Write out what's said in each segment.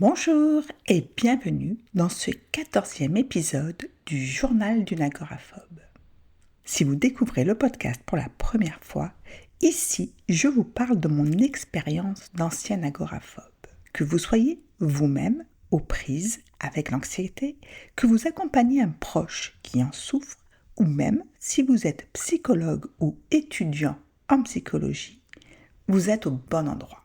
Bonjour et bienvenue dans ce 14e épisode du Journal d'une agoraphobe. Si vous découvrez le podcast pour la première fois, ici je vous parle de mon expérience d'ancienne agoraphobe. Que vous soyez vous-même aux prises avec l'anxiété, que vous accompagnez un proche qui en souffre, ou même si vous êtes psychologue ou étudiant en psychologie, vous êtes au bon endroit.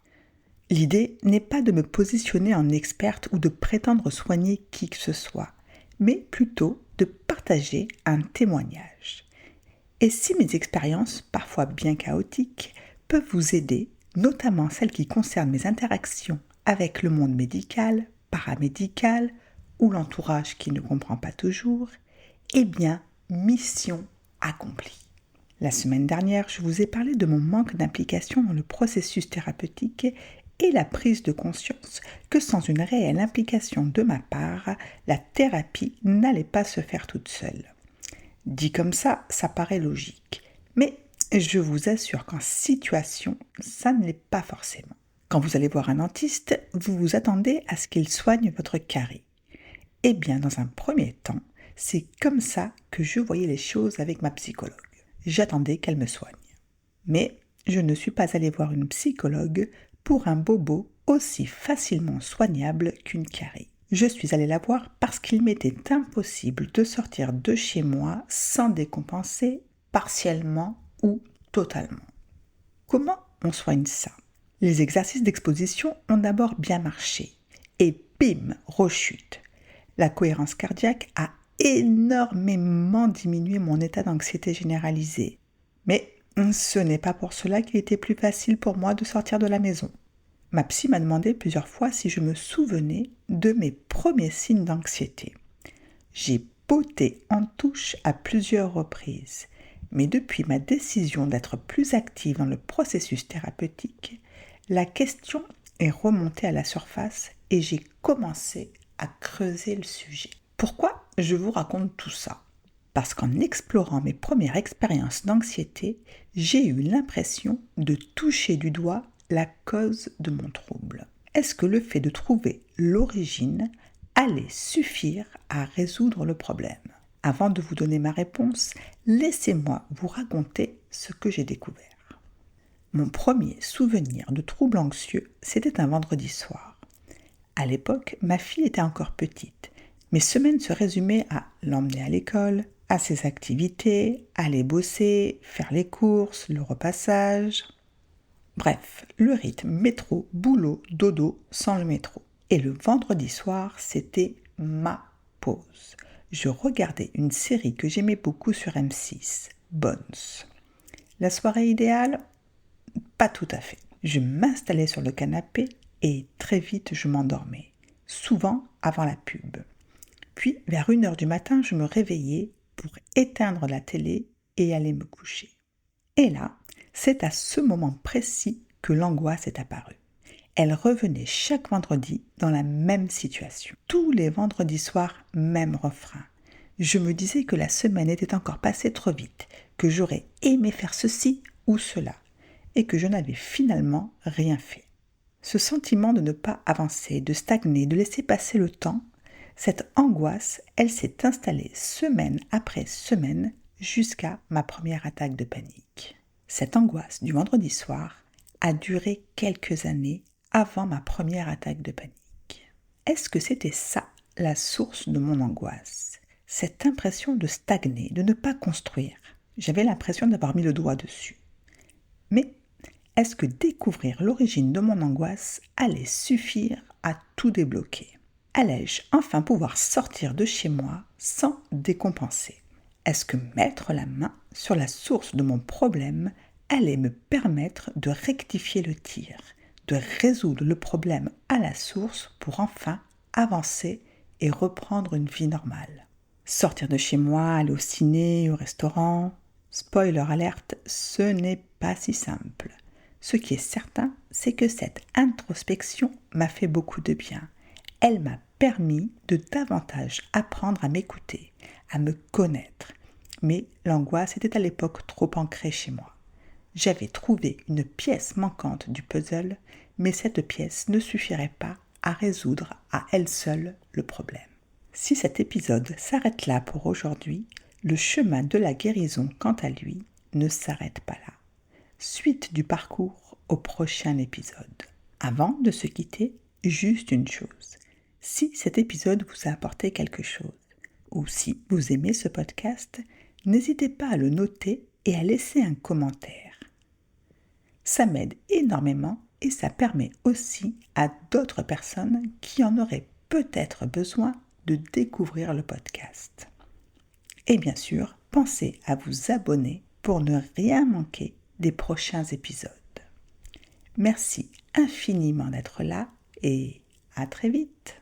L'idée n'est pas de me positionner en experte ou de prétendre soigner qui que ce soit, mais plutôt de partager un témoignage. Et si mes expériences, parfois bien chaotiques, peuvent vous aider, notamment celles qui concernent mes interactions avec le monde médical, paramédical ou l'entourage qui ne comprend pas toujours, eh bien, mission accomplie. La semaine dernière, je vous ai parlé de mon manque d'implication dans le processus thérapeutique et la prise de conscience que sans une réelle implication de ma part, la thérapie n'allait pas se faire toute seule. Dit comme ça paraît logique, mais je vous assure qu'en situation, ça ne l'est pas forcément. Quand vous allez voir un dentiste, vous vous attendez à ce qu'il soigne votre carie. Eh bien, dans un premier temps, c'est comme ça que je voyais les choses avec ma psychologue. J'attendais qu'elle me soigne. Mais je ne suis pas allée voir une psychologue pour un bobo aussi facilement soignable qu'une carie. Je suis allée la voir parce qu'il m'était impossible de sortir de chez moi sans décompenser partiellement ou totalement. Comment on soigne ça ? Les exercices d'exposition ont d'abord bien marché. Et bim, rechute. La cohérence cardiaque a énormément diminué mon état d'anxiété généralisée. Mais ce n'est pas pour cela qu'il était plus facile pour moi de sortir de la maison. Ma psy m'a demandé plusieurs fois si je me souvenais de mes premiers signes d'anxiété. J'ai botté en touche à plusieurs reprises, mais depuis ma décision d'être plus active dans le processus thérapeutique, la question est remontée à la surface et j'ai commencé à creuser le sujet. Pourquoi je vous raconte tout ça ? Parce qu'en explorant mes premières expériences d'anxiété, j'ai eu l'impression de toucher du doigt la cause de mon trouble. Est-ce que le fait de trouver l'origine allait suffire à résoudre le problème ? Avant de vous donner ma réponse, laissez-moi vous raconter ce que j'ai découvert. Mon premier souvenir de trouble anxieux, c'était un vendredi soir. À l'époque, ma fille était encore petite. Mes semaines se résumaient à l'emmener à l'école, à ses activités, aller bosser, faire les courses, le repassage. Bref, le rythme métro, boulot, dodo sans le métro. Et le vendredi soir, c'était ma pause. Je regardais une série que j'aimais beaucoup sur M6, Bones. La soirée idéale ? Pas tout à fait. Je m'installais sur le canapé et très vite je m'endormais, souvent avant la pub. Puis, vers 1h du matin, je me réveillais pour éteindre la télé et aller me coucher. Et là, c'est à ce moment précis que l'angoisse est apparue. Elle revenait chaque vendredi dans la même situation. Tous les vendredis soirs, même refrain. Je me disais que la semaine était encore passée trop vite, que j'aurais aimé faire ceci ou cela, et que je n'avais finalement rien fait. Ce sentiment de ne pas avancer, de stagner, de laisser passer le temps, cette angoisse, elle s'est installée semaine après semaine jusqu'à ma première attaque de panique. Cette angoisse du vendredi soir a duré quelques années avant ma première attaque de panique. Est-ce que c'était ça la source de mon angoisse ? Cette impression de stagner, de ne pas construire. J'avais l'impression d'avoir mis le doigt dessus. Mais est-ce que découvrir l'origine de mon angoisse allait suffire à tout débloquer ? Allais-je enfin pouvoir sortir de chez moi sans décompenser ? Est-ce que mettre la main sur la source de mon problème allait me permettre de rectifier le tir, de résoudre le problème à la source pour enfin avancer et reprendre une vie normale ? Sortir de chez moi, aller au ciné, au restaurant, spoiler alerte, ce n'est pas si simple. Ce qui est certain, c'est que cette introspection m'a fait beaucoup de bien. Elle m'a permis de davantage apprendre à m'écouter, à me connaître. Mais l'angoisse était à l'époque trop ancrée chez moi. J'avais trouvé une pièce manquante du puzzle, mais cette pièce ne suffirait pas à résoudre à elle seule le problème. Si cet épisode s'arrête là pour aujourd'hui, le chemin de la guérison, quant à lui, ne s'arrête pas là. Suite du parcours au prochain épisode. Avant de se quitter, juste une chose. Si cet épisode vous a apporté quelque chose, ou si vous aimez ce podcast, n'hésitez pas à le noter et à laisser un commentaire. Ça m'aide énormément et ça permet aussi à d'autres personnes qui en auraient peut-être besoin de découvrir le podcast. Et bien sûr, pensez à vous abonner pour ne rien manquer des prochains épisodes. Merci infiniment d'être là et à très vite.